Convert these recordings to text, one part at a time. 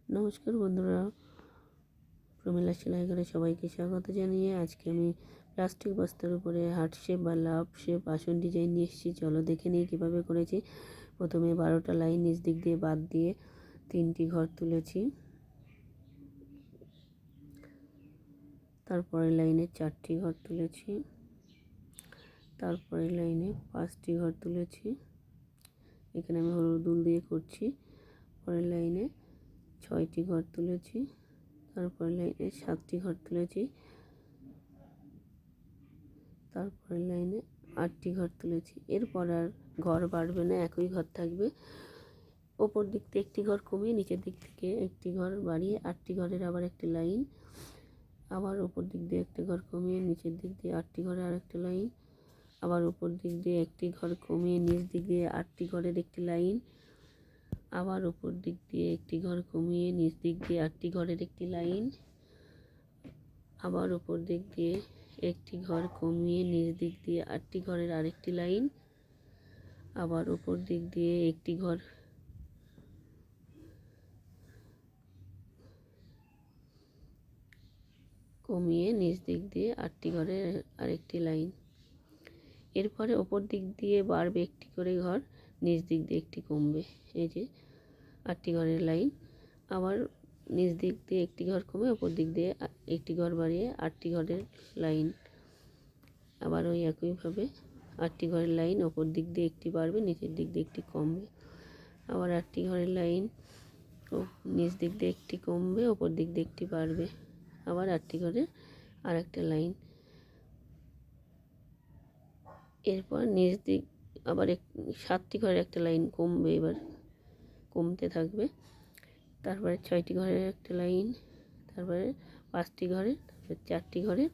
নমস্কার বন্ধুরা, প্রমিলা সেলাইঘরে সবাইকে স্বাগত জানিয়ে আজকে আমি প্লাস্টিক বস্তার উপরে হার্ট শেপ বা লাভ শেপ আসন ডিজাইন নিয়ে এসেছি। চলো দেখে নিই কীভাবে করেছি। প্রথমে 12টা লাইন নিচ দিক দিয়ে বাদ দিয়ে 3টি ঘর তুলেছি, তারপরে লাইনে 4টি ঘর তুলেছি, তারপরে লাইনে 5টি ঘর তুলেছি। এখানে আমি হলুদ উল দিয়ে করছি। পরের লাইনে 6টি ঘর তুলেছি, তারপরে লাইনে 7টি ঘর তুলেছি, তারপরে লাইনে 8টি ঘর তুলেছি। এরপর আর ঘর বাড়বে না, একই ঘর থাকবে। ওপর দিক থেকে একটি ঘর কমিয়ে নিচের দিক থেকে একটি ঘর বাড়িয়ে 8টি ঘরের আবার একটি লাইন, আবার ওপর দিক দিয়ে একটি ঘর কমিয়ে নিচের দিক দিয়ে 8টি ঘরের আরেকটি লাইন, আবার উপর দিক দিয়ে একটি ঘর কমিয়ে নিচ দিক দিয়ে 8টি ঘরের একটি লাইন, আবার উপর দিক দিয়ে একটি ঘর কমিয়ে নিচ দিক দিয়ে 8টি ঘরের একটি লাইন, আবার উপর দিক দিয়ে একটি ঘর কমিয়ে নিচ দিক দিয়ে 8টি ঘরের আরেকটি লাইন, আবার উপর দিক দিয়ে একটি ঘর কমিয়ে নিচ দিক দিয়ে 8টি ঘরের আরেকটি লাইন। এরপরে ওপর দিক দিয়ে বাড়বে একটি করে ঘর, নিচ দিক দিয়ে একটি কমবে। এই যে 8টি ঘরের লাইন। আবার নিচ দিক দিয়ে একটি ঘর কমে ওপর দিক দিয়ে একটি ঘর বাড়িয়ে 8টি ঘরের লাইন। আবার ওই একইভাবে 8টি ঘরের লাইন, ওপর দিক দিয়ে একটি বাড়বে, নিচের দিক দিয়ে একটি কমবে। আবার 8টি ঘরের লাইন, ও নিচ দিক দিয়ে একটি কমবে, ওপর দিক দিয়ে একটি বাড়বে। আবার 8টি ঘরের আর একটা লাইন। এরপর নিচ দিক আবার 7টি ঘরের একটা লাইন কমবে, এবার কমতে থাকবে। তারপরে 6টি ঘরের একটা লাইন, তারপরে 5টি ঘরের, তারপরে 4টি ঘরের,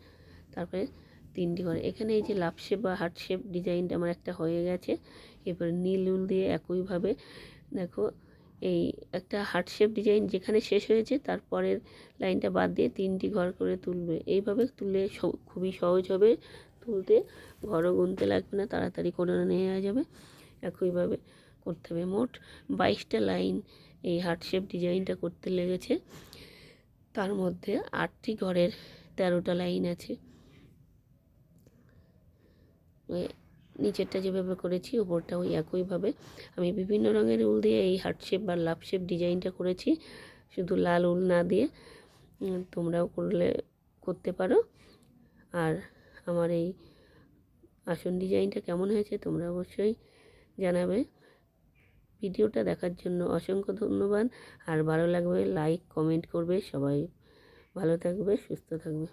তারপরে 3টি ঘরে। এখানে এই যে লাভ শেপ বা হার্ট শেপ ডিজাইনটা আমার একটা হয়ে গেছে। এরপরে নীল উল দিয়ে একইভাবে দেখো এই একটা হার্ট শেপ ডিজাইন যেখানে শেষ হয়েছে তারপরের লাইনটা বাদ দিয়ে 3টি ঘর করে তুলবে। এইভাবে তুললে খুবই সহজ হবে তুলতে, ঘরও গুনতে লাগবে না, তাড়াতাড়ি করে নেওয়া যাবে। একইভাবে করতে হবে। মোট 22টা লাইন এই হার্ট শেপ ডিজাইনটা করতে লেগেছে। তার মধ্যে 8টি ঘরের 13টা লাইন আছে। নিচেরটা যেভাবে করেছি উপরটা ওই একইভাবে আমি বিভিন্ন রঙের উল দিয়ে এই হার্ট শেপ বা লাভ শেপ ডিজাইনটা করেছি, শুধু লাল উল না দিয়ে। তোমরাও করতে পারো। আর আমার এই আসন ডিজাইনটা কেমন হয়েছে তোমরা অবশ্যই জানাবে। ভিডিওটা দেখার জন্য অসংখ্য ধন্যবাদ। আর ভালো লাগবে লাইক কমেন্ট করবে। সবাই ভালো থাকবে, সুস্থ থাকবে।